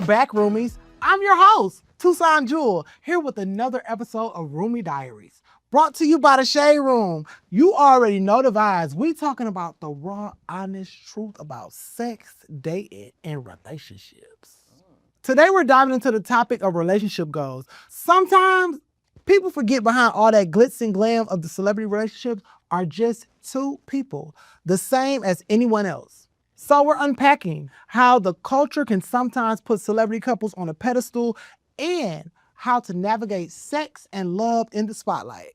back, roomies. I'm your host, Tuson Jewell, here with another episode of Roomie Diaries, brought to you by the Shade Room. You already know the vibes. We talking about the raw, honest truth about sex, dating, and relationships. Today, we're diving into the topic of relationship goals. Sometimes people forget behind all that glitz and glam of the celebrity relationships are just two people, the same as anyone else. So we're unpacking how the culture can sometimes put celebrity couples on a pedestal and how to navigate sex and love in the spotlight.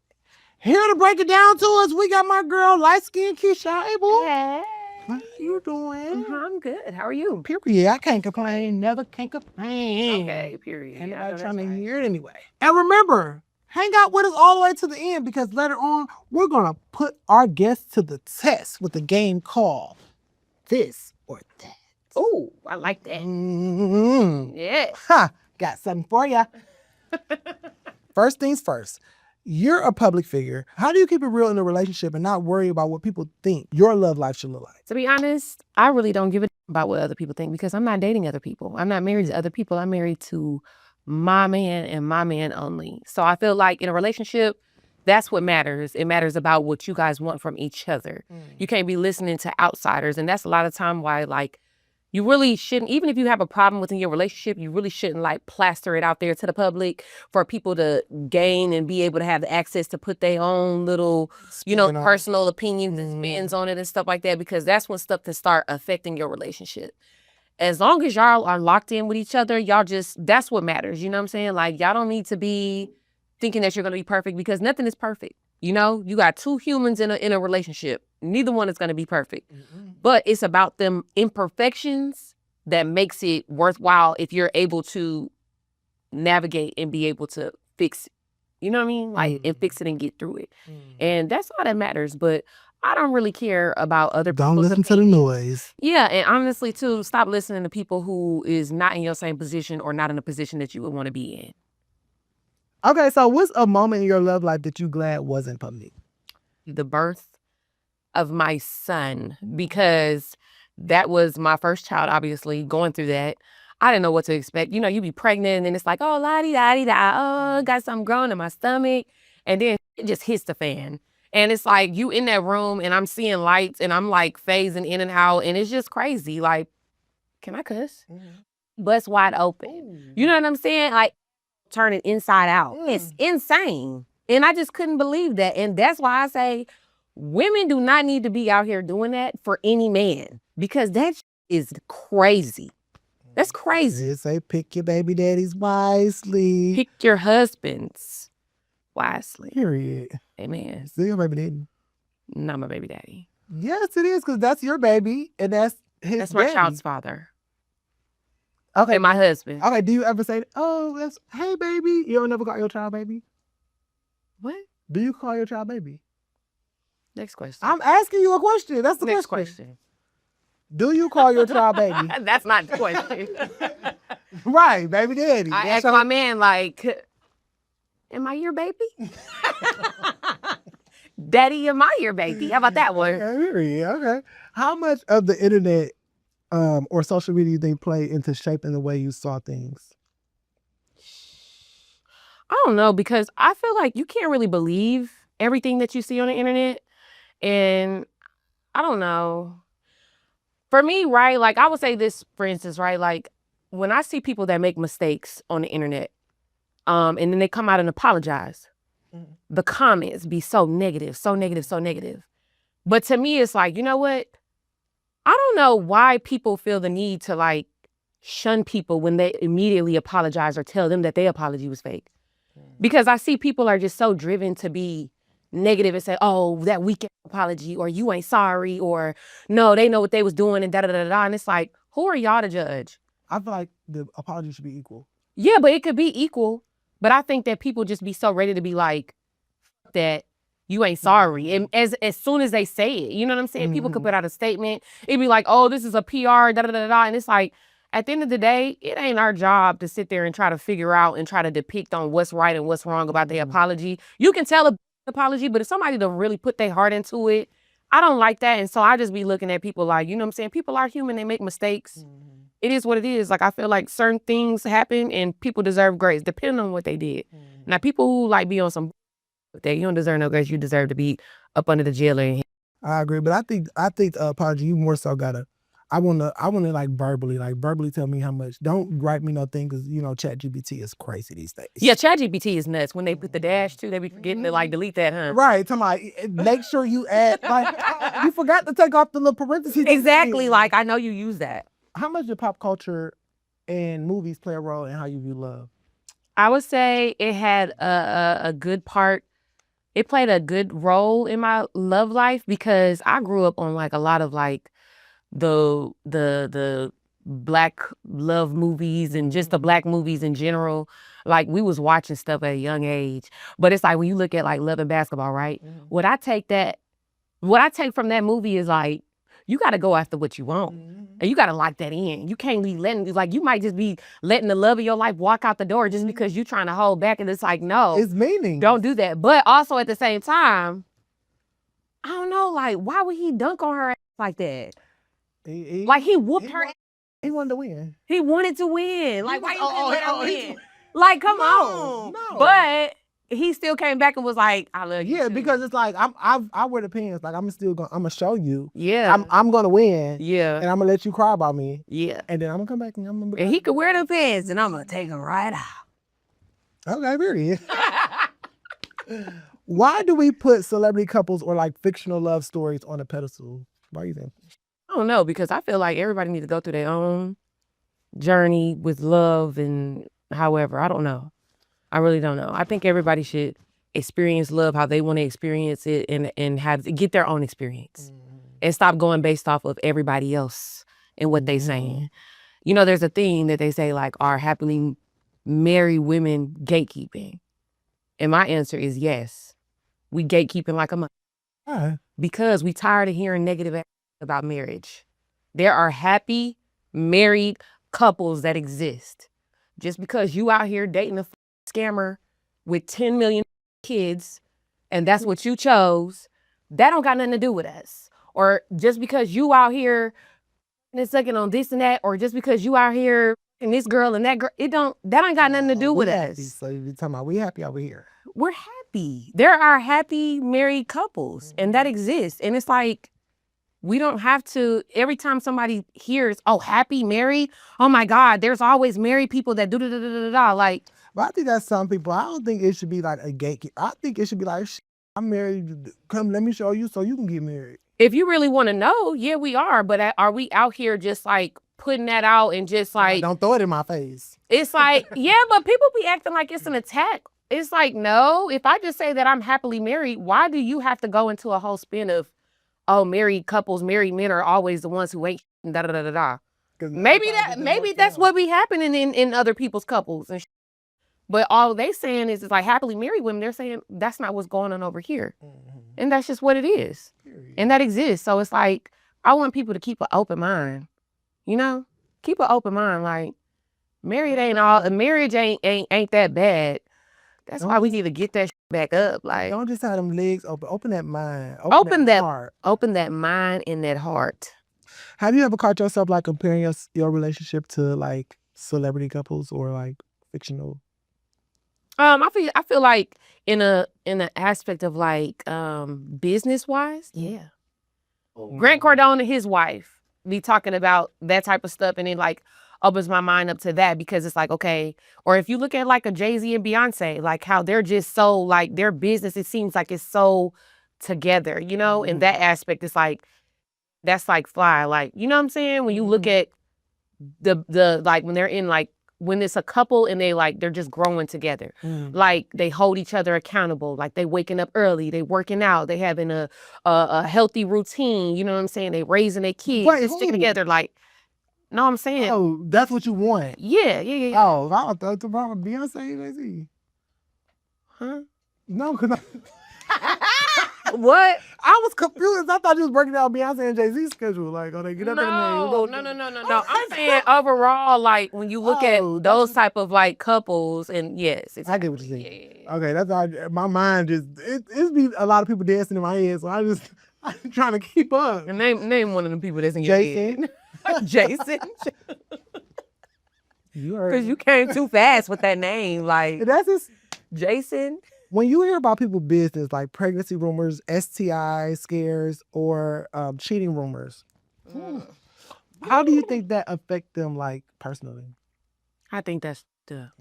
Here to break it down to us, we got my girl, LightskinKeisha. Hey, boo. Hey. How you doing? I'm good. How are you? Period. I can't complain. Never can complain. Okay, period. And Yeah, I I'm know trying that's to right. hear it anyway. And remember, hang out with us all the way to the end because later on, we're going to put our guests to the test with a game called This or That. Oh, I like that. Mm-hmm. Yeah. Ha! Got something for ya. First things first. You're a public figure. How do you keep it real in a relationship and not worry about what people think your love life should look like? To be honest, I really don't give a about what other people think because I'm not dating other people. I'm not married to other people. I'm married to my man and my man only. So I feel like in a relationship, that's what matters. It matters about what you guys want from each other. You can't be listening to outsiders. And that's a lot of time why, like, you really shouldn't, even if you have a problem within your relationship, you really shouldn't like plaster it out there to the public for people to gain and be able to have the access to put their own little, personal opinions and spins on it and stuff like that, because that's when stuff can start affecting your relationship. As long as y'all are locked in with each other, that's what matters. You know what I'm saying? Like, y'all don't need to be thinking that you're going to be perfect because nothing is perfect. You know, you got two humans in a relationship. Neither one is going to be perfect. But it's about them imperfections that makes it worthwhile if you're able to navigate and be able to fix it. You know what I mean? Like, and fix it and get through it. And that's all that matters. But I don't really care about other people. Don't listen to the noise. Yeah, and honestly, too, stop listening to people who is not in your same position or not in a position that you would want to be in. Okay, so what's a moment in your love life that you glad wasn't public? The birth of my son, because that was my first child, obviously, going through that. I didn't know what to expect. You know, you be pregnant and then it's like, oh, la-di-da-di-da, oh, got something growing in my stomach. And then it just hits the fan. And it's like you in that room and I'm seeing lights and I'm like phasing in and out and it's just crazy. Like, can I cuss? Bust wide open. You know what I'm saying? Like, turning inside out. It's insane. And I just couldn't believe that. And that's why I say women do not need to be out here doing that for any man because that is crazy. That's crazy. They say pick your baby daddies wisely. Pick your husbands wisely. Period. Amen. Still your baby daddy. Not my baby daddy. Yes, it is, because that's your baby and that's his That's my daddy. child's father. Okay. And my husband. Okay, do you ever say, oh, that's, hey, baby? You don't ever call your child baby? What? Do you call your child baby? Next question. I'm asking you a question. That's the Next question. question. Do you call your child baby? That's not the question. Right, baby daddy. I That's asked my man, like, am I your baby? Daddy, am I your baby? How about that one? Okay. How much of the internet or social media do you think play into shaping the way you saw things? I don't know, because I feel like you can't really believe everything that you see on the internet. And I don't know. For me, right, like I would say this, for instance, right, like when I see people that make mistakes on the internet, and then they come out and apologize, the comments be so negative, so negative, so negative. But to me, it's like, you know what? I don't know why people feel the need to like shun people when they immediately apologize or tell them that their apology was fake. Because I see people are just so driven to be negative and say, oh, that weak apology, or you ain't sorry, or no, they know what they was doing and da-da-da-da. And it's like, who are y'all to judge? I feel like the apology should be equal. Yeah, but it could be equal. But I think that people just be so ready to be like, that you ain't sorry. And as soon as they say it, you know what I'm saying? People could put out a statement. It'd be like, oh, this is a PR, da-da-da-da. And it's like, at the end of the day, it ain't our job to sit there and try to figure out and try to depict on what's right and what's wrong about the apology. You can tell a apology, but if somebody don't really put their heart into it, I don't like that. And so I just be looking at people like, you know what I'm saying? People are human. They make mistakes. it is what it is. Like, I feel like certain things happen and people deserve grace, depending on what they did. Now, people who like be on some that you don't deserve no grace, you deserve to be up under the jailer. I agree, but I think apology, you more so gotta. I wanna like verbally tell me how much. Don't write me no thing because you know ChatGPT is crazy these days. Yeah, ChatGPT is nuts. When they put the dash too, they be forgetting to like delete that, huh? Right. Make sure you add like you forgot to take off the little parentheses. Exactly. Like I know you use that. How much did pop culture and movies play a role in how you view love? I would say it had a good part. It played a good role in my love life because I grew up on like a lot of like the black love movies and just the black movies in general. Like we was watching stuff at a young age. But it's like when you look at like Love and Basketball, right? What I take from that movie is like, you got to go after what you want. And you got to lock that in. You can't be letting, like, you might just be letting the love of your life walk out the door just because you're trying to hold back. And it's like, no. It's meaning. Don't do that. But also at the same time, I don't know, like, why would he dunk on her like that? Like, he whooped her. He wanted to win. He wanted to win. Like, why you couldn't let her win? Like, come on. No. But he still came back and was like, I love you. Yeah, too. because it's like I wear the pants. Like I'm gonna show you. Yeah. I'm gonna win. Yeah. And I'm gonna let you cry about me. Yeah. And then I'm gonna come back and I'm gonna. And he could wear the pants and I'm gonna take them right out. Okay, period. Why do we put celebrity couples or like fictional love stories on a pedestal? Why do you think? I don't know, because I feel like everybody needs to go through their own journey with love and however. I don't know. I really don't know. I think everybody should experience love how they want to experience it and get their own experience and stop going based off of everybody else and what they saying. You know, there's a thing that they say like, are happily married women gatekeeping? And my answer is yes. We gatekeeping like a mother. Because we tired of hearing negative about marriage. There are happy married couples that exist. Just because you out here dating a scammer with 10 million kids and that's what you chose, that don't got nothing to do with us. Or just because you out here and sucking on this and that, or just because you out here and this girl and that girl, that ain't got nothing to do with us. So you're talking about we happy over here. We're happy. There are happy married couples and that exists. And it's like, we don't have to, every time somebody hears, oh, happy married, oh my God, there's always married people that do da-da-da-da-da. Like, but I think that's some people. I don't think it should be like a gatekeeper. I think it should be like, I'm married. Come, let me show you so you can get married. If you really want to know, yeah, we are. But are we out here just like putting that out and just like. Don't throw it in my face. It's like, yeah, but people be acting like it's an attack. It's like, no, if I just say that I'm happily married, why do you have to go into a whole spin of, oh, married couples, married men are always the ones who ain't da-da-da-da-da. Maybe that's what be happening in other people's couples and but all they saying is like happily married women, they're saying that's not what's going on over here. And that's just what it is. Period. And that exists. So it's like, I want people to keep an open mind, you know? Keep an open mind. Like, marriage ain't that bad. That's why we need to get that back up. Like, don't just have them legs open. Open that mind. Open that heart. Open that mind and that heart. Have you ever caught yourself like comparing your relationship to like celebrity couples or like fictional? I feel like in an aspect of like business wise, yeah. Grant Cardone and his wife be talking about that type of stuff, and it like opens my mind up to that because it's like, okay, or if you look at like a Jay-Z and Beyonce, like how they're just so like their business, it seems like it's so together, you know. In that aspect, it's like that's like fly, like, you know what I'm saying? When you look at the like when they're in like when it's a couple and they're just growing together, like they hold each other accountable, like they waking up early, they working out, they having a healthy routine, you know what I'm saying? They raising their kids, they sticking together, like, know what I'm saying? Oh, that's what you want. Yeah. Oh, I thought about Beyonce and Jay-Z. Huh? No, because What? I was confused. I thought you was breaking down Beyonce and Jay-Z's schedule. Like, oh, they get up in there. No. I'm saying overall, like when you look at those type of like couples, and yes, I get what you're saying. Yeah. Okay, that's all. My mind just it's be a lot of people dancing in my head, so I'm trying to keep up. And name one of them people that's in your head. Jason. Jason. You heard Because you came too fast with that name. Like, that's just Jason. when you hear about people's business, like pregnancy rumors, STI scares, or cheating rumors. How do you think that affect them, like, personally? I think that's the.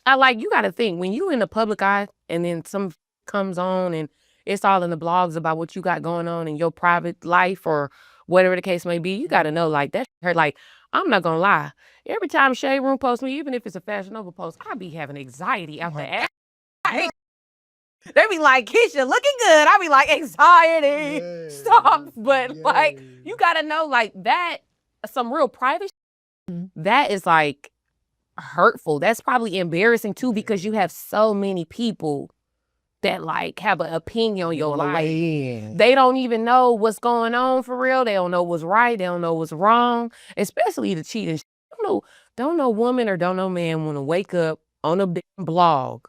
I like, you got to think, when you in the public eye and then some comes on and it's all in the blogs about what you got going on in your private life or whatever the case may be, you got to know, like, that hurt. Like, I'm not going to lie. Every time Shade Room posts me, even if it's a Fashion Nova post, I be having anxiety out the ass. They be like, Keisha, looking good. I be like, anxiety. Stop. But, like, you got to know, like, that, some real private that is, like, hurtful. That's probably embarrassing, too, because you have so many people that, like, have an opinion on your life. They don't even know what's going on for real. They don't know what's right. They don't know what's wrong, especially the cheating. Don't no woman or don't no man want to wake up on a damn blog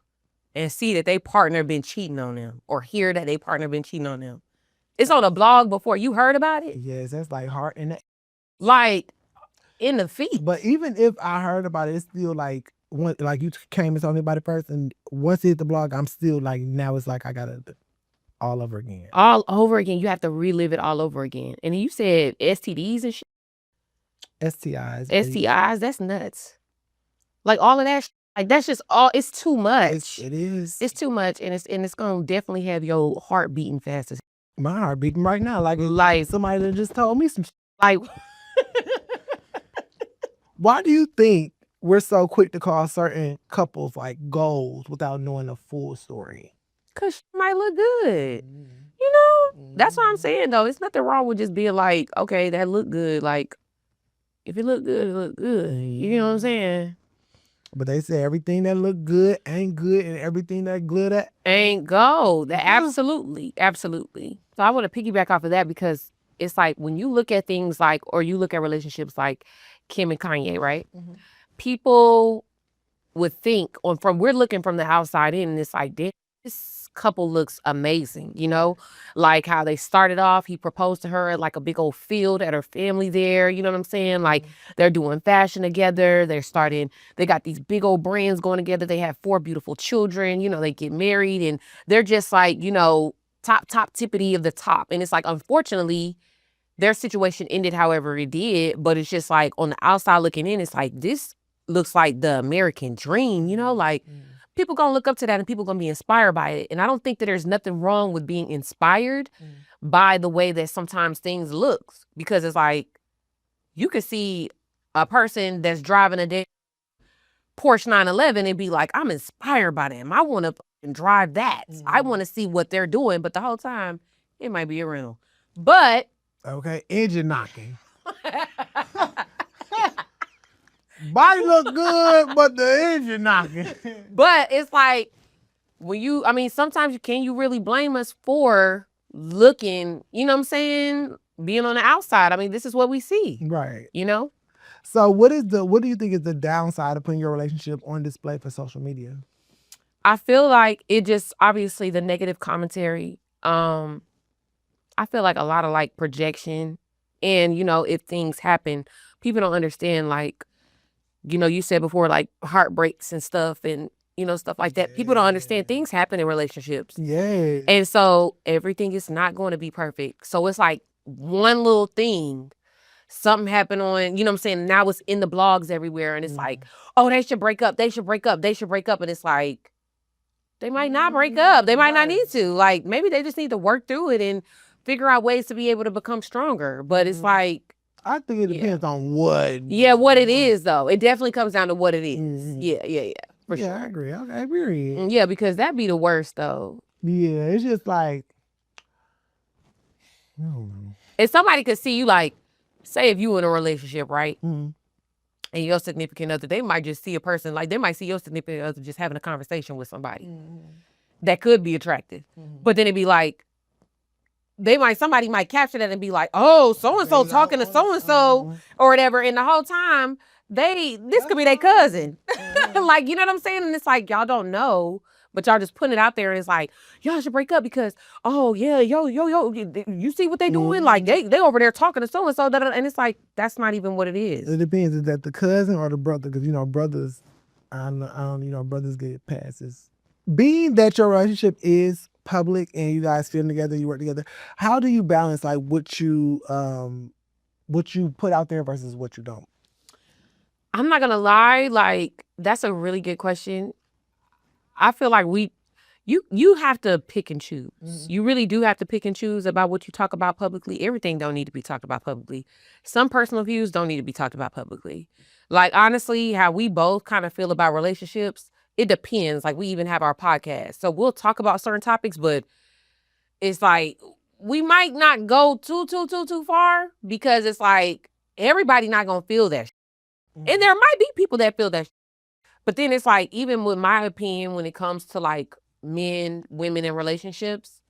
and see that they partner been cheating on them or hear that they partner been cheating on them. It's on a blog before you heard about it. Yes, that's like heart in the like in the feet. But even if I heard about it, it's still like when like you came and told me about it first, and once it hit the blog, I'm still like, now it's like I gotta all over again. All over again. You have to relive it all over again. And you said STDs and shit. STIs, that's nuts. Like all of that, like that's just all. It's too much. It is. It's too much, and it's gonna definitely have your heart beating fast as my heart beating right now. Like somebody that just told me some. Like, why do you think we're so quick to call certain couples like goals without knowing the full story? Cause she might look good. You know, that's what I'm saying though. It's nothing wrong with just being like, okay, that look good. Like, if it look good, it look good. You know what I'm saying? But they say everything that look good ain't good, and everything that good ain't gold. Absolutely. So I want to piggyback off of that because it's like when you look at things like, or you look at relationships like Kim and Kanye, right? Mm-hmm. People would think, we're looking from the outside in, and it's like, this couple looks amazing, you know? Like how they started off, he proposed to her at like a big old field at her family there, you know what I'm saying? Like they're doing fashion together, they got these big old brands going together, they have 4 beautiful children, you know, they get married and they're just like, you know, top tippity of the top. And it's like, unfortunately, their situation ended however it did, but it's just like on the outside looking in, it's like, this looks like the American dream, you know, like people gonna look up to that and people gonna be inspired by it. And I don't think that there's nothing wrong with being inspired by the way that sometimes things looks, because it's like, you could see a person that's driving a Porsche 911 and be like, I'm inspired by them. I want to drive that. I want to see what they're doing. But the whole time, it might be a rental. But okay, engine knocking. Body look good, but the engine knocking. But it's like, sometimes can you really blame us for looking, you know what I'm saying, being on the outside? I mean, this is what we see. Right. You know? So what do you think is the downside of putting your relationship on display for social media? I feel like it just, obviously the negative commentary. I feel like a lot of like projection, and, you know, if things happen, people don't understand, like, you know, you said before, like heartbreaks and stuff and, you know, stuff like that. Yeah. People don't understand things happen in relationships. Yeah. And so everything is not going to be perfect. So it's like one little thing, something happened on, you know what I'm saying? Now it's in the blogs everywhere. And it's like, oh, they should break up. They should break up. They should break up. And it's like, they might not break up. They might not need to. Like, maybe they just need to work through it and figure out ways to be able to become stronger. But it's like, I think it depends on what. Yeah, what it is, though. It definitely comes down to what it is. Yeah. For sure. I agree. Okay, I agree. Yeah, because that'd be the worst, though. Yeah, it's just like, I don't know. If somebody could see you, like, say if you in a relationship, right? Mm-hmm. And your significant other, they might just see a person, like, they might see your significant other just having a conversation with somebody that could be attractive. But then it'd be like, somebody might capture that and be like, oh, so-and-so talking to so-and-so or whatever. And the whole time, this could be their cousin. Like, you know what I'm saying? And it's like, y'all don't know. But y'all just putting it out there and it's like, y'all should break up because, oh yeah, yo, you see what they doing? Like they over there talking to so and so, and it's like that's not even what it is. It depends. Is that the cousin or the brother? Because brothers, I don't, brothers get passes. Being that your relationship is public and you guys film together, you work together, how do you balance like what you put out there versus what you don't? I'm not gonna lie, like that's a really good question. I feel like you have to pick and choose. You really do have to pick and choose about what you talk about publicly. Everything don't need to be talked about publicly. Some personal views don't need to be talked about publicly. Like honestly, how we both kind of feel about relationships, it depends. Like we even have our podcast. So we'll talk about certain topics, but it's like we might not go too far because it's like everybody not gonna feel that. And there might be people that feel that. But then it's like, even with my opinion, when it comes to like men, women, and relationships,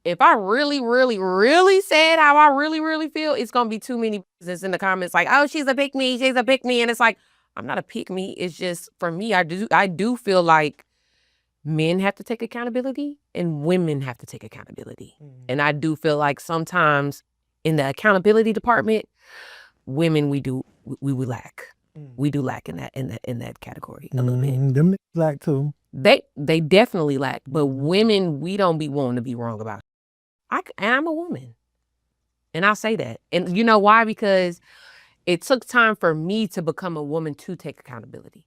if I really, really, really said how I really, really feel, it's going to be too many business in the comments like, oh, she's a pick me. She's a pick me. And it's like, I'm not a pick me. It's just, for me, I do feel like men have to take accountability and women have to take accountability. And I do feel like sometimes in the accountability department, women, we lack. We do lack in that category a little bit. Them lack too. They definitely lack, but women, we don't be wanting to be wrong about it. I'm a woman, and I'll say that. And you know why? Because it took time for me to become a woman to take accountability.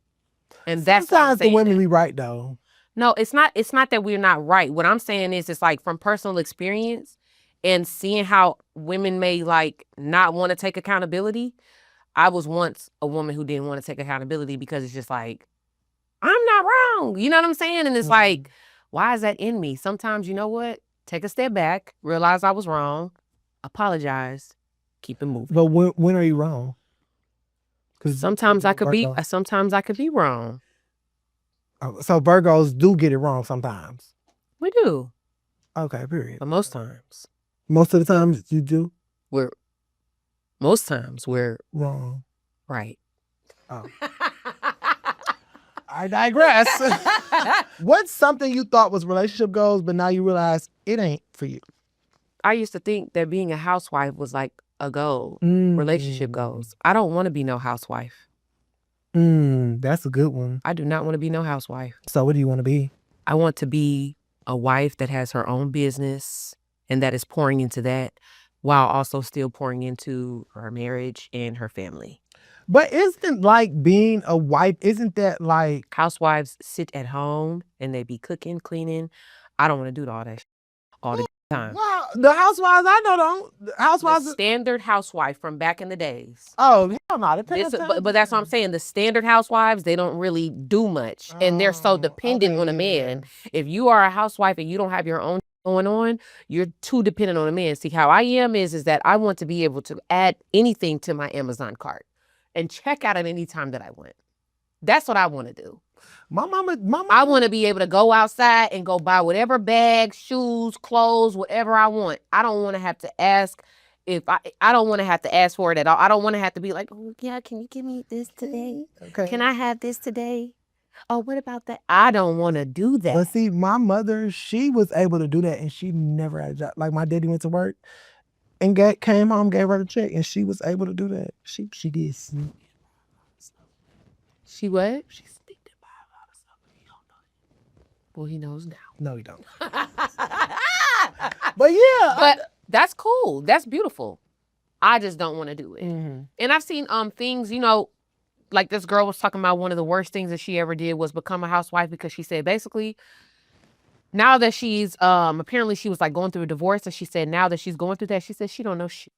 And that's sometimes the women be right though. No, it's not that we're not right. What I'm saying is it's like from personal experience and seeing how women may like not want to take accountability. I was once a woman who didn't want to take accountability because it's just like, I'm not wrong. You know what I'm saying? And it's like, why is that in me? Sometimes, you know what? Take a step back, realize I was wrong, apologize, keep it moving. But when are you wrong? Sometimes I could be wrong. So Virgos do get it wrong sometimes. We do. Okay, period. But most times. Most of the times you do? Most times we're wrong. Right. Oh. I digress. What's something you thought was relationship goals, but now you realize it ain't for you? I used to think that being a housewife was like a goal. Relationship goals. I don't want to be no housewife. That's a good one. I do not want to be no housewife. So what do you want to be? I want to be a wife that has her own business and that is pouring into that, while also still pouring into her marriage and her family. But isn't like being a wife, isn't that like... Housewives sit at home and they be cooking, cleaning. I don't want to do all that all the time. Wow, the housewives I know don't. Housewives... The standard housewife from back in the days. Oh, hell no. But that's what I'm saying. The standard housewives, they don't really do much. And they're so dependent on a man. If you are a housewife and you don't have your own going on, you're too dependent on a man. See, how I am is that I want to be able to add anything to my Amazon cart and check out at any time that I want. That's what I want to do. My mama. I want to be able to go outside and go buy whatever bags, shoes, clothes, whatever I want. I don't want to have to ask I don't want to have to ask for it at all. I don't want to have to be like, oh yeah, can you give me this today? Okay. Can I have this today? Oh, what about that? I don't want to do that. But see, my mother, she was able to do that and she never had a job. Like my daddy went to work and came home, gave her the check, and she was able to do that. She did sneak. She what? She sneaked and buy a lot of stuff. He don't know it. Well, he knows now. No, he don't. But yeah. But that's cool. That's beautiful. I just don't want to do it. And I've seen things, like this girl was talking about one of the worst things that she ever did was become a housewife because she said basically now that she's apparently she was like going through a divorce, and she said now that she's going through that, she said she don't know shit.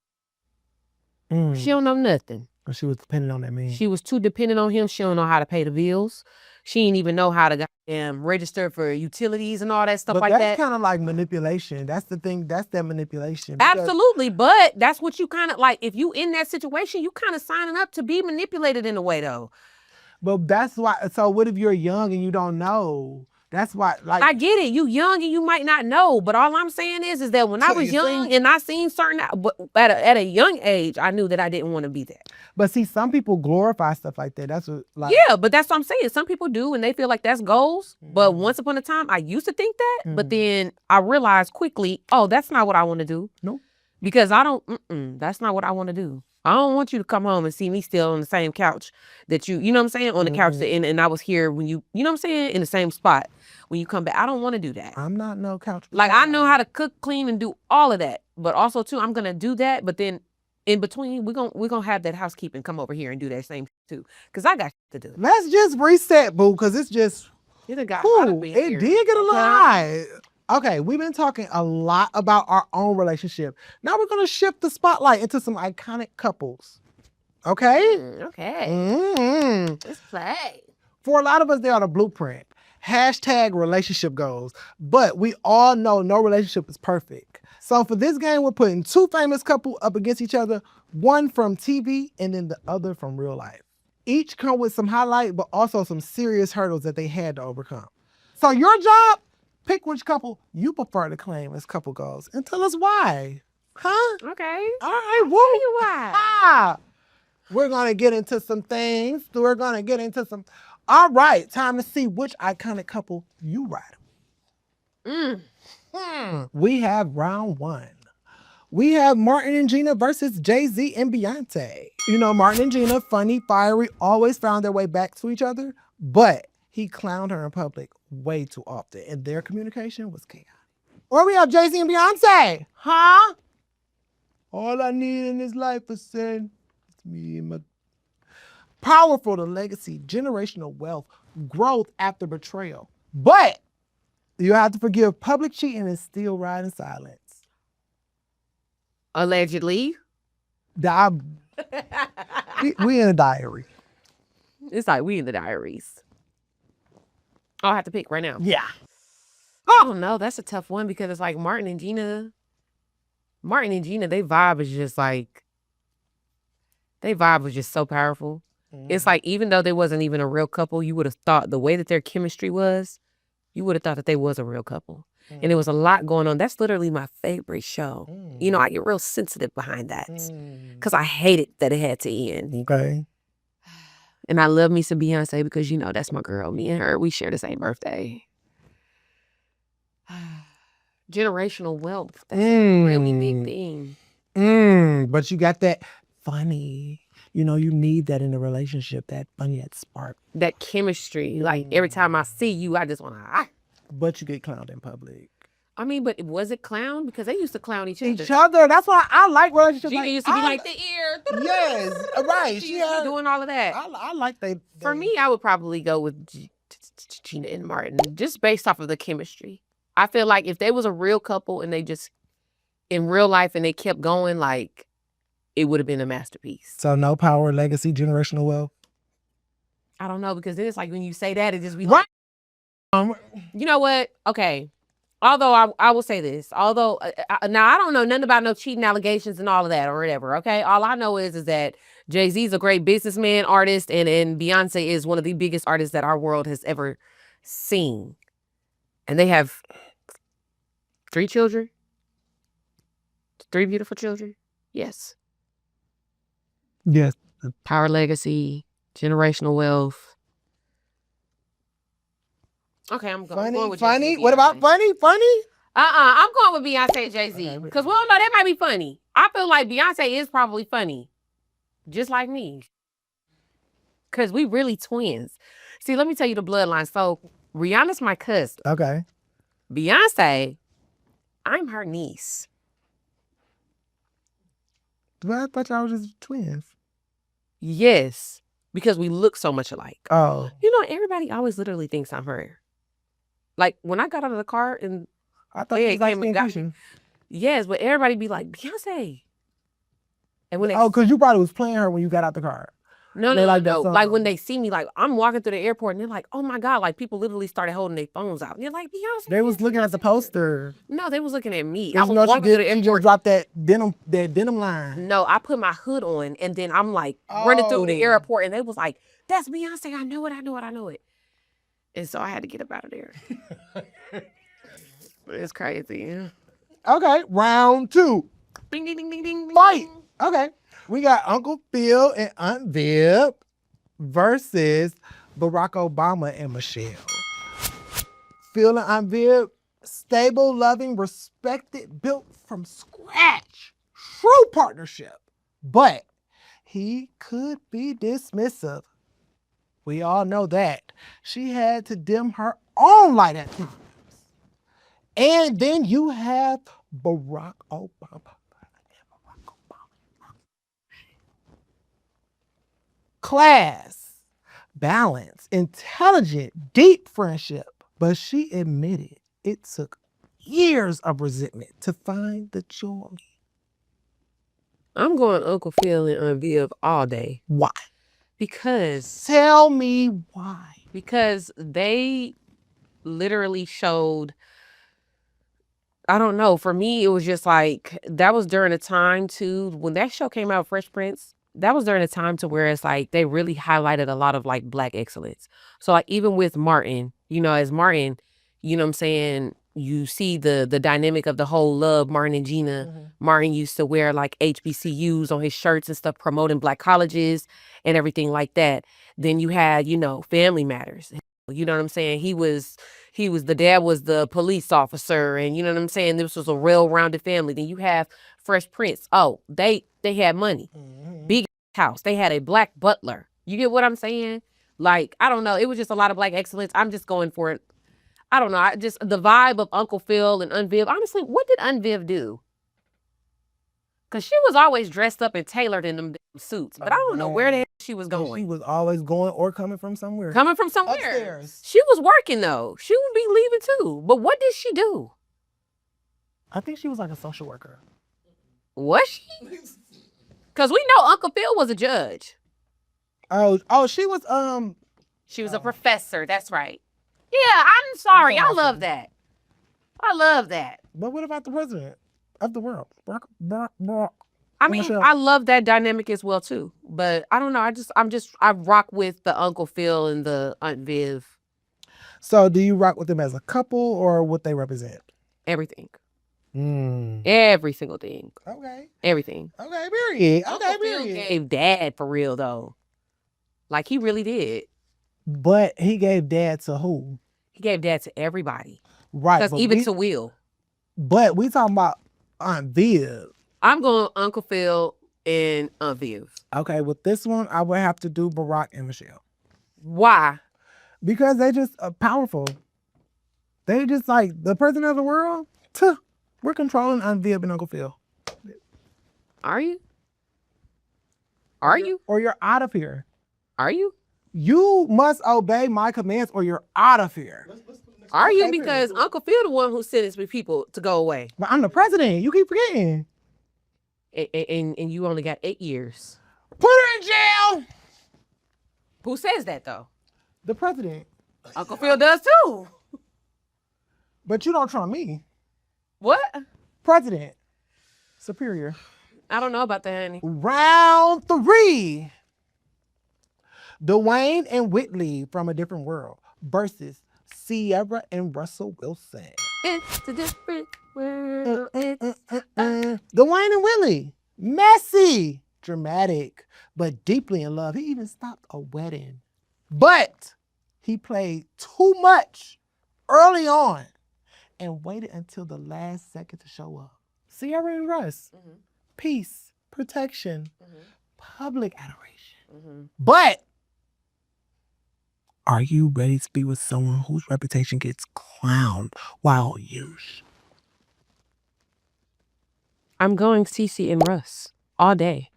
She don't know nothing. She was dependent on that man. She was too dependent on him. She don't know how to pay the bills. She didn't even know how to register for utilities and all that stuff like that. That's kind of like manipulation. That's the thing. That's that manipulation. Absolutely. But that's what you kind of like. If you in that situation, you kind of signing up to be manipulated in a way though. But that's why. So what if you're young and you don't know? That's why, like, I get it. You young and you might not know, but all I'm saying is that when I So was you young think- and I seen certain, but at a young age, I knew that I didn't want to be that. but see, some people glorify stuff like that. That's what, like, Yeah, but that's what I'm saying. Some people do, and they feel like that's goals. But once upon a time, I used to think that, but then I realized quickly, oh, that's not what I want to do. Nope. Because I don't. That's not what I want to do. I don't want you to come home and see me still on the same couch that you know what I'm saying, on the couch that, and I was here when you know what I'm saying, in the same spot when you come back. I don't want to do that. I'm not no couch. Like, I know how to cook, clean, and do all of that. But also, too, I'm going to do that. But then in between, we're gonna have that housekeeping come over here and do that same too. Because I got to do. Let's just reset, boo, because it's just It done got hot up cool. in It here. did get a little Okay. high. Okay, we've been talking a lot about our own relationship. Now we're going to shift the spotlight into some iconic couples. Okay? Okay. Mm-hmm. Let's play. For a lot of us, they are the blueprint. Hashtag relationship goals. But we all know no relationship is perfect. So for this game, we're putting two famous couples up against each other, one from TV and then the other from real life. Each come with some highlight, but also some serious hurdles that they had to overcome. So your job, pick which couple you prefer to claim as couple goals and tell us why. Huh? Okay. All right, Tell woo. you why. Ah, we're going to get into some things. We're going to get into some. All right, time to see which iconic couple you ride. We have round one. We have Martin and Gina versus Jay-Z and Beyonce. You know, Martin and Gina, funny, fiery, always found their way back to each other, but he clowned her in public way too often, and their communication was chaotic. Or we have Jay-Z and Beyonce. Huh? All I need in this life is sin. It's me and my... Powerful, the legacy, generational wealth, growth after betrayal. But you have to forgive public cheating and still ride in silence. Allegedly. We in a diary. It's like we in the diaries. I'll have to pick right now. Yeah. I don't know. That's a tough one because it's like Martin and Gina, they vibe is just like, they vibe was just so powerful. It's like, even though they wasn't even a real couple, you would have thought the way that their chemistry was, you would have thought that they was a real couple. And there was a lot going on. That's literally my favorite show. You know, I get real sensitive behind that because I hated that it had to end. Okay. And I love me some Beyonce because, you know, that's my girl. Me and her, we share the same birthday. Generational wealth. That's a really big thing. But you got that funny. You know, you need that in a relationship, that funny, that spark. That chemistry. Like, every time I see you, I just want to... But you get clowned in public. I mean, but was it clown? Because they used to clown each other. Each other. That's why I like relationships. Gina like, used to be like the ear. Yes, right. She used to be doing all of that. I like they. For me, I would probably go with Gina and Martin, just based off of the chemistry. I feel like if they was a real couple and they just, in real life, and they kept going, like, it would have been a masterpiece. So no power, legacy, generational wealth. I don't know, because then it's like when you say that, it just be Right. like, you know what? Okay. Although I will say this, although now I don't know nothing about no cheating allegations and all of that or whatever. Okay. All I know is that Jay-Z is a great businessman, artist, and Beyonce is one of the biggest artists that our world has ever seen. And they have 3 children, 3 beautiful children. Yes. Yes. Power, legacy, generational wealth. Okay, I'm going with funny. Jay-Z, What about Beyonce. funny? I'm going with Beyonce and Jay-Z. Because we all know that might be funny. I feel like Beyonce is probably funny. Just like me. Because we really twins. See, let me tell you the bloodline. So, Rihanna's my cousin. Okay. Beyonce, I'm her niece. Well, I thought y'all was just twins. Yes. Because we look so much alike. Oh. You know, everybody always literally thinks I'm her. Like, when I got out of the car and... I thought Yeah, you was like came and got me. Yes, but everybody be like, Beyonce. And when they... Oh, because you probably was playing her when you got out the car. No, They no, like that no. song. Like when they see me, like I'm walking through the airport and they're like, oh my God, like people literally started holding their phones out. And they're like, Beyonce. They was looking at the poster. No, they was looking at me. I I was know walking you through the did. You airport. just dropped that denim line. No, I put my hood on and then I'm like running through the Oh. airport and they was like, that's Beyonce. I know it. And so I had to get up out of there. It's crazy. Okay, round 2. Ding, ding, ding, ding, ding, ding. Fight. Okay, we got Uncle Phil and Aunt Viv versus Barack Obama and Michelle. Phil and Aunt Viv, stable, loving, respected, built from scratch. True partnership. But he could be dismissive. We all know that. She had to dim her own light at times. And then you have Barack Obama. Class, balance, intelligent, deep friendship. But she admitted it took years of resentment to find the joy. I'm going Uncle Phil and Aunt Viv all day. Why? Because Tell me why. Because they literally showed, I don't know, for me, it was just like, that was during a time too, when that show came out, Fresh Prince, that was during a time to where it's like, they really highlighted a lot of like Black excellence. So like, even with Martin, as Martin, you know what I'm saying, you see the dynamic of the whole love, Martin and Gina. Mm-hmm. Martin used to wear like HBCUs on his shirts and stuff, promoting Black colleges and everything like that. Then you had, Family Matters. You know what I'm saying? The dad was the police officer, and you know what I'm saying? This was a well-rounded family. Then you have Fresh Prince. Oh, they had money. Mm-hmm. Big house. They had a Black butler. You get what I'm saying? Like, I don't know. It was just a lot of Black excellence. I'm just going for it. I don't know. The vibe of Uncle Phil and Aunt Viv. Honestly, what did Aunt Viv do? Because she was always dressed up and tailored in them suits. But I don't know where the hell she was going. She was always going or coming from somewhere. Coming from somewhere. Upstairs. She was working, though. She would be leaving, too. But what did she do? I think she was like a social worker. Was she? Because we know Uncle Phil was a judge. Oh, she was, She was a professor. That's right. Yeah, I'm sorry. I love that. I love that. But what about the president of the world? I mean, Michelle. I love that dynamic as well too. But I don't know. I rock with the Uncle Phil and the Aunt Viv. So do you rock with them as a couple or what they represent? Everything. Mm. Every single thing. Okay. Everything. Okay, period. Uncle Okay, Phil period. gave dad for real though. Like he really did. But he gave dad to who? He gave dad to everybody. Right. Because even to Will. But we talking about Aunt Viv. I'm going Uncle Phil and Aunt Viv. Okay, with this one, I would have to do Barack and Michelle. Why? Because they just powerful. They just like the president of the world. We're controlling Aunt Viv and Uncle Phil. Are you? Are you? Or you're out of here. Are you? You must obey my commands or you're out of here. Are you? Because Uncle Phil the one who sentenced people to go away. But I'm the president. You keep forgetting. And you only got 8 years. Put her in jail. Who says that though? The president. Uncle Phil does too. But you don't trump me. What? President. Superior. I don't know about that, honey. Round 3. Dwayne and Whitley from a different world versus Sierra and Russell Wilson. It's a different world. Dwayne and Whitley. Messy. Dramatic. But deeply in love. He even stopped a wedding. But he played too much early on and waited until the last second to show up. Sierra and Russ. Mm-hmm. Peace. Protection. Mm-hmm. Public adoration. Mm-hmm. But are you ready to be with someone whose reputation gets clowned while used? I'm going Cece and Russ all day.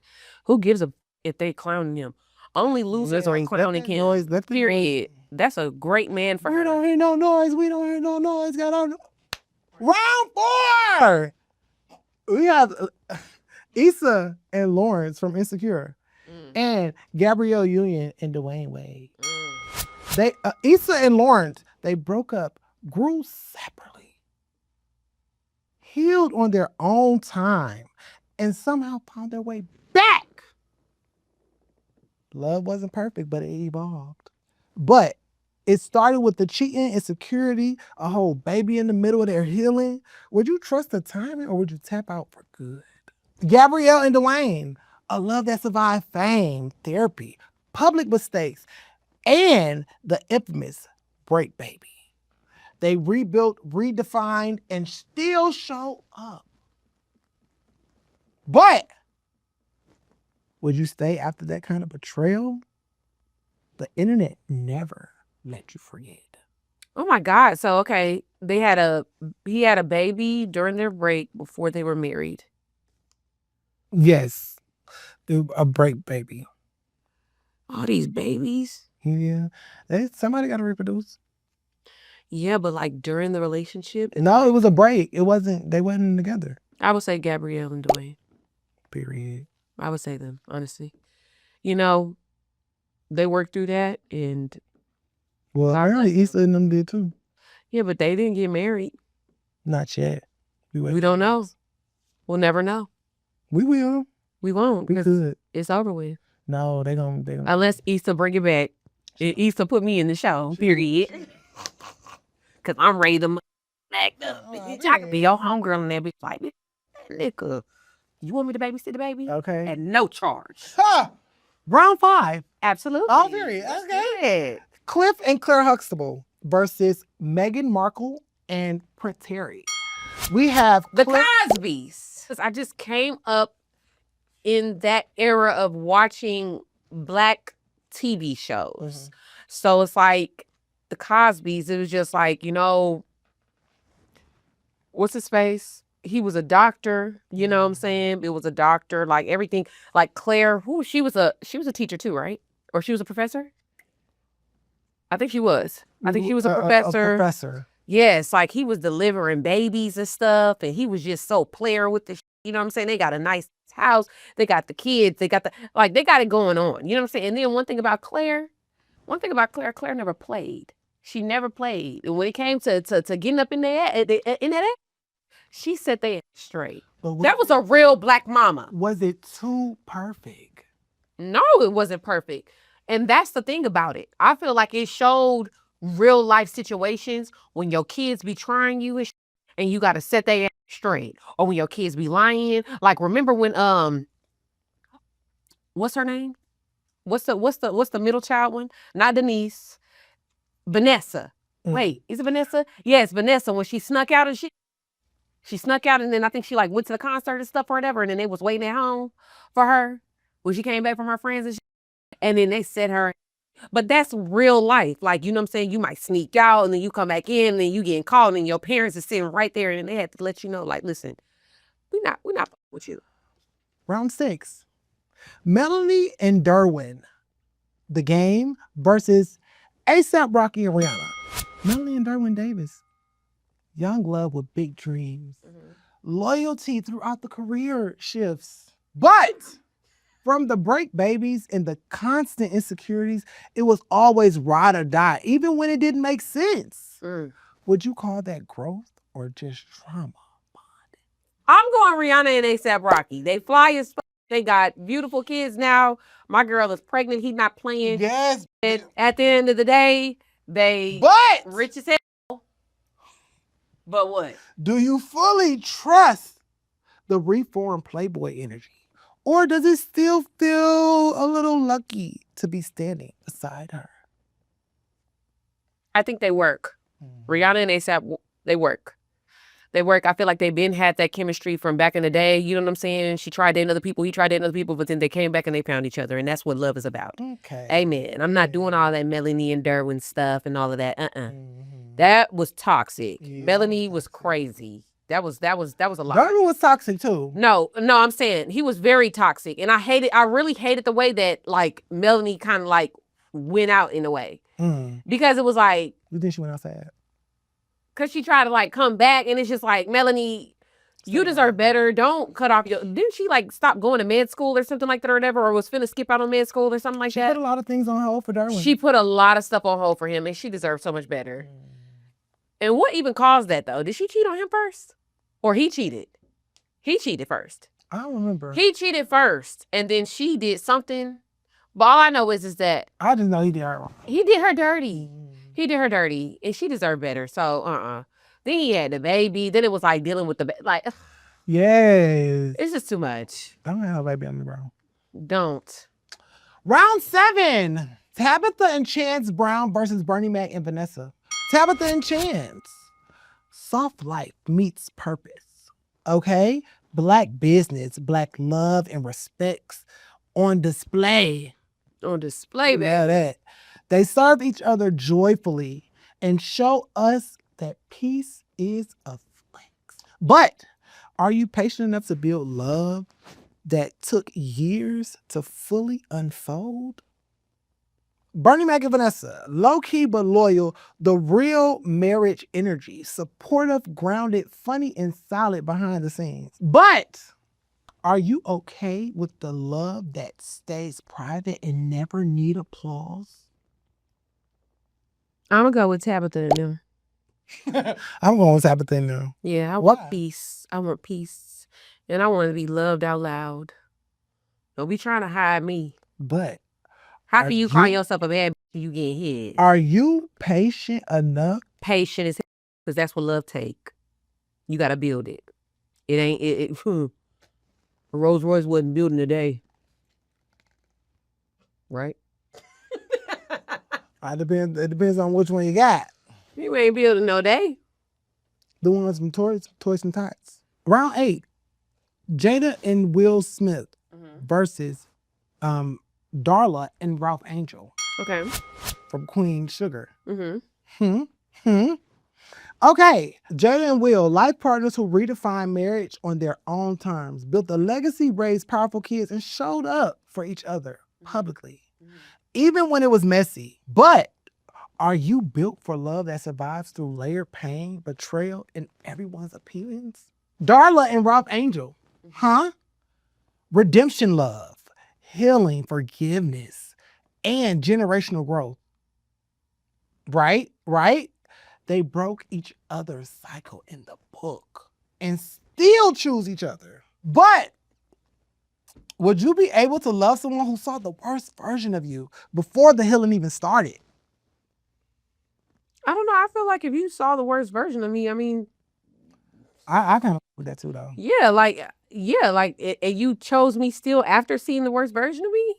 Who gives a if they clowning him? Only losers are clowning him. Period. That's a great man for her. We don't hear no noise. We don't hear no noise. Got on. Round 4. We have Issa and Lawrence from Insecure, and Gabrielle Union and Dwayne Wade. They Issa and Lawrence, they broke up, grew separately, healed on their own time, and somehow found their way back. Love wasn't perfect, but it evolved. But It started with the cheating, insecurity, a whole baby in the middle of their healing. Would you trust the timing or would you tap out for good? Gabrielle and Dwayne, a love that survived fame, therapy, public mistakes, and the infamous break baby. They rebuilt, redefined, and still show up. But would you stay after that kind of betrayal? The internet never let you forget. Oh my God. So okay, he had a baby during their break before they were married. Yes, a break baby. All these babies. Yeah, somebody got to reproduce. Yeah, but like during the relationship. No, it was a break. They wasn't together. I would say Gabrielle and Dwayne. Period. I would say them, honestly. You know, they worked through that, and well, apparently Issa and them did too. Yeah, but they didn't get married. Not yet. We don't know. We'll never know. We will. We won't. We could. It's over with. No, they gonna. Unless Issa bring it back. Issa put me in the show. Period. Cause I'm ready to back up. I can be your homegirl and that bitch like, nigga, you want me to babysit the baby? Okay. At no charge. Ha! Round 5. Absolutely. Oh, period. Okay. Cliff and Claire Huxtable versus Meghan Markle and Prince Harry. We have the Cosbys. I just came up in that era of watching Black TV shows. Mm-hmm. So it's like the Cosbys, it was just like, you know, what's his face? He was a doctor, you know what I'm saying? It was a doctor, like everything. Like Claire, she was a teacher too, right? Or she was a professor? I think she was. I think she was a professor. A professor. Yes, like he was delivering babies and stuff, and he was just so player with the, you know what I'm saying? They got a nice house, they got the kids, they got it going on, you know what I'm saying? And then one thing about Claire, Claire never played. She never played. And when it came to getting up in that, she set they straight. That was a real Black mama. Was it too perfect? No, it wasn't perfect. And that's the thing about it. I feel like it showed real life situations when your kids be trying you and you got to set their ass straight. Or when your kids be lying. Like, remember when, what's her name? What's the middle child one? Not Denise. Vanessa. Wait, is it Vanessa? Yes, Vanessa. When she snuck out and she snuck out and then I think she like went to the concert and stuff or whatever. And then they was waiting at home for her when she came back from her friends and shit. And then they set her. But that's real life. Like, you know what I'm saying? You might sneak out and then you come back in and then you getting called and your parents are sitting right there and they had to let you know, like, listen, we're not with you. Round 6. Melanie and Derwin. The Game versus A$AP Rocky and Rihanna. Melanie and Derwin Davis. Young love with big dreams. Mm-hmm. Loyalty throughout the career shifts. But from the break babies and the constant insecurities, it was always ride or die, even when it didn't make sense. Would you call that growth or just trauma? I'm going Rihanna and A$AP Rocky. They fly as fuck. They got beautiful kids now. My girl is pregnant. He's not playing. Yes. And at the end of the day, they rich as hell. But what? Do you fully trust the reformed Playboy energy? Or does it still feel a little lucky to be standing beside her? I think they work. Rihanna and A$AP, they work. They work. I feel like they've been had that chemistry from back in the day. You know what I'm saying? She tried dating other people. He tried dating other people. But then they came back and they found each other. And that's what love is about. Okay. Amen. I'm not doing all that Melanie and Derwin stuff and all of that. That was toxic. Yeah. Melanie was crazy. That was a lot. Derwin was toxic too. No, I'm saying he was very toxic. And I really hated the way that like Melanie kind of like went out in a way. Because it was like. You think she went outside? Because she tried to like come back and it's just like, Melanie, you deserve better. Don't cut off your. Didn't she like stop going to med school or something like that or whatever? Or was finna skip out on med school or something like that? She put a lot of things on hold for Derwin. She put a lot of stuff on hold for him and she deserves so much better. And what even caused that though? Did she cheat on him first? Or he cheated? He cheated first. I don't remember. He cheated first and then she did something. But all I know is that. I just know he did her wrong. He did her dirty. He did her dirty, and she deserved better. So, Then he had the baby. Then it was like dealing with the like. Yes. It's just too much. Don't have a baby on me, bro. Don't. Round 7. Tabitha and Chance Brown versus Bernie Mac and Vanessa. Tabitha and Chance. Soft life meets purpose. Okay? Black business, black love and respects on display. On display, baby. Yeah, that. They serve each other joyfully and show us that peace is a flex. But are you patient enough to build love that took years to fully unfold? Bernie Mac and Vanessa, low-key but loyal, the real marriage energy, supportive, grounded, funny, and solid behind the scenes. But are you okay with the love that stays private and never need applause? I'm gonna go with Tabitha and them. I'm going with Tabitha and them. Yeah, I want peace. I want peace. And I want to be loved out loud. Don't be trying to hide me. But how can you call yourself a bad bitch when you get hit? Are you patient enough? Patient as hell, because that's what love take. You got to build it. It ain't, a Rolls Royce wasn't building today. Right? It depends on which one you got. You ain't building no day. The ones from Toys and Tots. Round 8. Jada and Will Smith versus Darla and Ralph Angel. Okay. From Queen Sugar. Mm-hmm. Okay. Jada and Will, life partners who redefined marriage on their own terms, built a legacy, raised powerful kids, and showed up for each other publicly. Even when it was messy. But are you built for love that survives through layered pain, betrayal, and everyone's opinions? Darla and Ralph Angel. Redemption love, healing, forgiveness, and generational growth. Right? They broke each other's cycle in the book and still choose each other. But would you be able to love someone who saw the worst version of you before the healing even started? I don't know. I feel like if you saw the worst version of me, I mean, I kind of with that too, though. And you chose me still after seeing the worst version of me.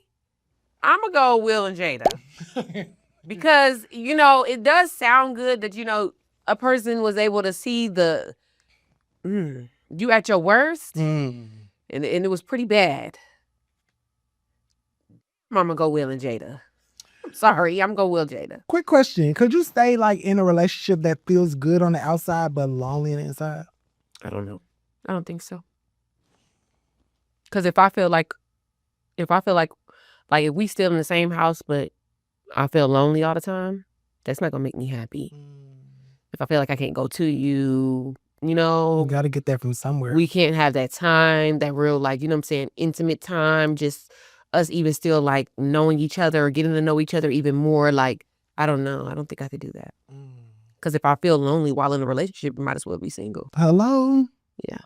I'm gonna go Will and Jada because it does sound good that a person was able to see the you at your worst, and it was pretty bad. I'm gonna go Will and Jada. Sorry, I'm going Will Jada. Quick question. Could you stay in a relationship that feels good on the outside but lonely on the inside? I don't know. I don't think so. Because if I feel like if we still in the same house but I feel lonely all the time, that's not gonna make me happy. If I feel like I can't go to you, you got to get that from somewhere. We can't have that time, that real intimate time, just us even still knowing each other or getting to know each other even more. I don't know. I don't think I could do that. Because if I feel lonely while in a relationship, I might as well be single. Hello? Yeah.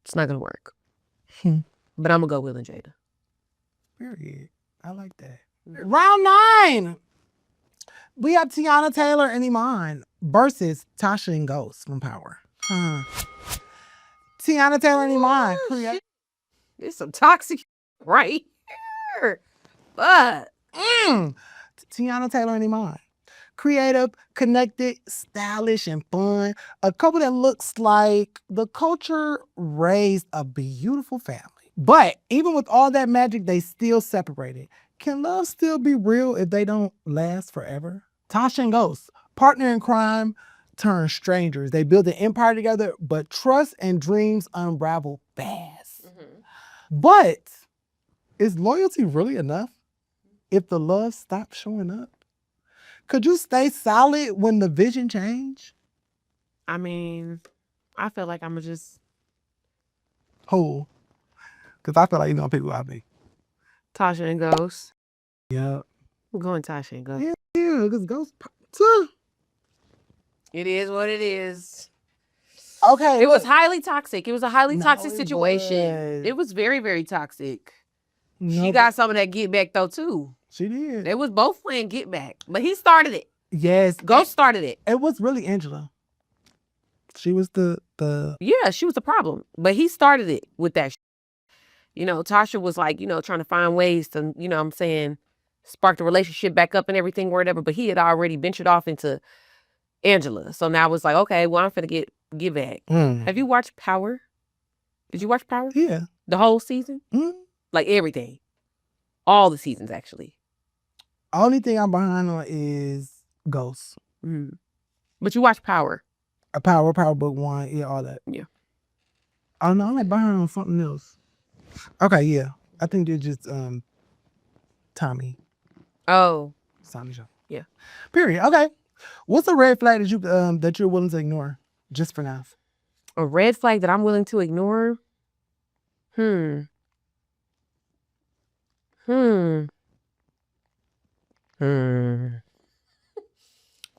It's not going to work. But I'm going to go Will and Jada. Period. I like that. Round 9. We have Tiana Taylor and Iman versus Tasha and Ghost from Power. Tiana Taylor and Iman. It's some toxic right here. But Tiana Taylor and Iman. Creative, connected, stylish, and fun. A couple that looks like the culture raised a beautiful family. But even with all that magic, they still separated. Can love still be real if they don't last forever? Tasha and Ghost, partner in crime, turn strangers. They build an empire together, but trust and dreams unravel fast. But is loyalty really enough if the love stops showing up? Could you stay solid when the vision change? I mean, I feel like I'm going to just... Who? Because I feel like you're going to pick who I be. Tasha and Ghost. Yeah. I'm going Tasha and Ghost. Yeah, because Ghost... It is what it is. Okay. It was highly toxic. It was a highly toxic situation. It was very, very toxic. She got some of that get back though too. She did. They was both playing get back, but he started it. Yes. Ghost started it. It was really Angela. She was the Yeah, she was the problem. But he started it with that. You know, Tasha was like, you know, trying to find ways to, you know what I'm saying, spark the relationship back up and everything or whatever. But he had already ventured off into Angela. So now it's like, okay, well, I'm finna get back. Have you watched Power? Did you watch Power? Yeah. The whole season? Like everything. All the seasons, actually. Only thing I'm behind on is Ghosts. But you watch Power. Power Book 1, yeah, all that. Yeah. Oh no, I'm like behind on something else. Okay, yeah. I think they're just Tommy. Oh. Tommy show. Yeah. Period. Okay. What's a red flag that you that you're willing to ignore just for now? A red flag that I'm willing to ignore? I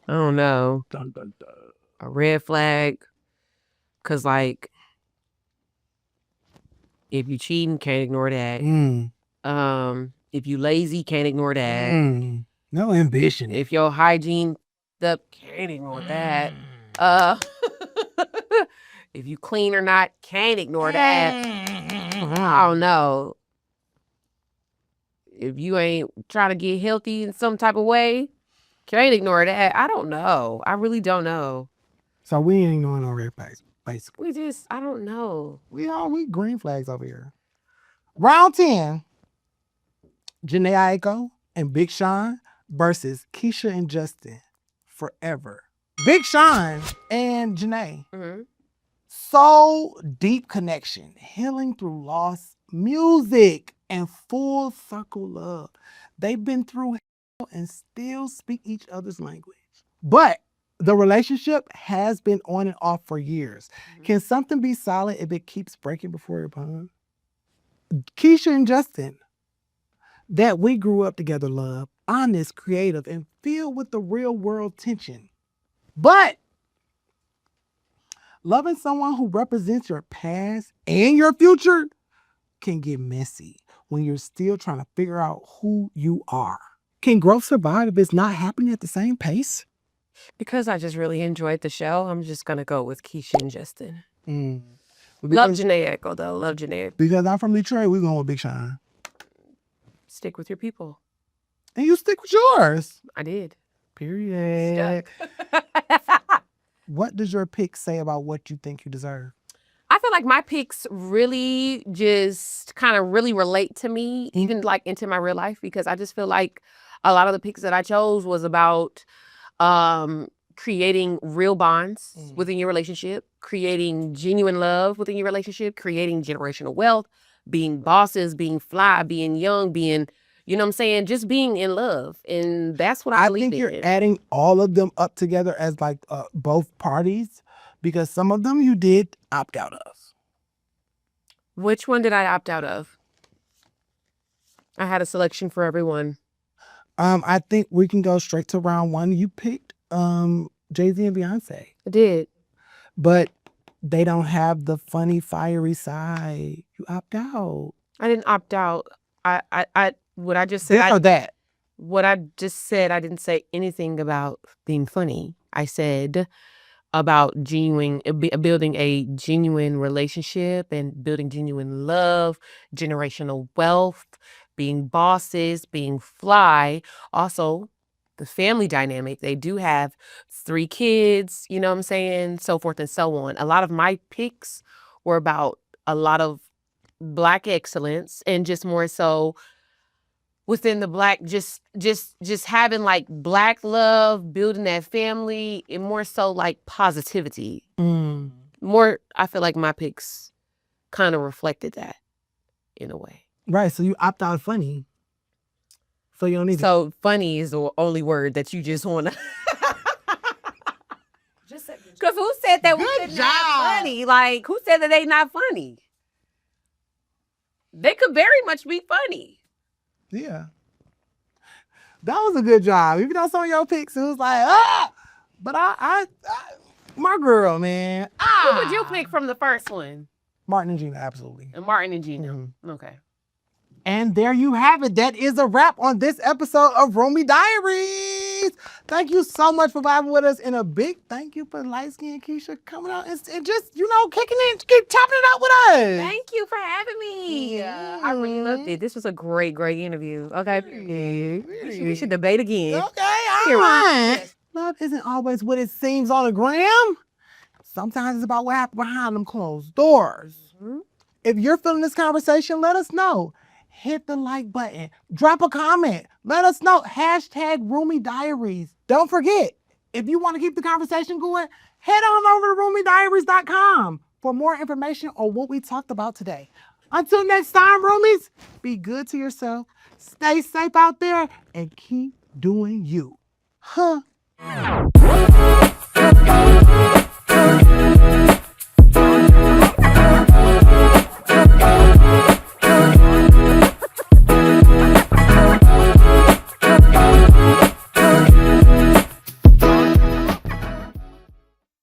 don't know. Dun, dun, dun. A red flag. Cause like, if you cheating, can't ignore that. If you lazy, can't ignore that. No ambition. If your hygiene up, can't ignore that. If you clean or not, can't ignore that. I don't know. If you ain't trying to get healthy in some type of way, can't ignore that. I don't know. I really don't know. So we ain't ignoring no red flags, basically. I don't know. We green flags over here. Round 10. Janae Aiko and Big Sean versus Keisha and Justin. Forever. Big Sean and Janae. So deep connection. Healing through loss. Music and full circle love. They've been through hell and still speak each other's language. But the relationship has been on and off for years. Can something be solid if it keeps breaking before it bonds? Keisha and Justin. That we grew up together, love. Honest, creative, and filled with the real world tension. But loving someone who represents your past and your future can get messy when you're still trying to figure out who you are. Can growth survive if it's not happening at the same pace? Because I just really enjoyed the show, I'm just going to go with Keisha and Justin. Love Janae Aiko, though. Love Janae. Because I'm from Detroit, we're going with Big Sean. Stick with your people. And you stick with yours. I did. Period. What does your pick say about what you think you deserve? I feel like my picks really just kind of really relate to me, even like into my real life, because I just feel like a lot of the picks that I chose was about creating real bonds within your relationship, creating genuine love within your relationship, creating generational wealth, being bosses, being fly, being young, being, you know what I'm saying, just being in love. And that's what I believe in. I think you're adding all of them up together as like both parties, because some of them you did opt out of. Which one did I opt out of? I had a selection for everyone. I think we can go straight to round 1. You picked Jay-Z and Beyonce. I did. But they don't have the funny, fiery side. You opt out. I didn't opt out. What I just said. This or that. What I just said, I didn't say anything about being funny. I said about building a genuine relationship and building genuine love, generational wealth, being bosses, being fly. Also, the family dynamic. They do have 3 kids, you know what I'm saying? So forth and so on. A lot of my picks were about a lot of Black excellence and just more so within the Black, just having like Black love, building that family, and more so like positivity. More, I feel like my picks kind of reflected that in a way. Right, so you opt out funny. So you don't need So funny is the only word that you just want to. Because who said that we're not funny? Like, who said that they not funny? They could very much be funny. Yeah. That was a good job. Even though some of your picks, it was like, but I my girl, man. Who would you pick from the first one? Martin and Gina, absolutely. And Martin and Gina. Okay. And there you have it. That is a wrap on this episode of Roomie Diaries. Roomies. Thank you so much for vibing with us. And a big thank you for LightskinKeisha coming out and just, kicking it, keep chopping it up with us. Thank you for having me. I really loved it. This was a great, great interview. Okay. We should debate again. Okay, all right. Yes. Love isn't always what it seems on the gram. Sometimes it's about what happened behind them closed doors. Mm-hmm. If you're feeling this conversation, let us know. Hit the like button. Drop a comment. Let us know. Hashtag Roomie Diaries. Don't forget, if you want to keep the conversation going, head on over to RoomieDiaries.com for more information on what we talked about today. Until next time, Roomies, be good to yourself. Stay safe out there and keep doing you. Huh?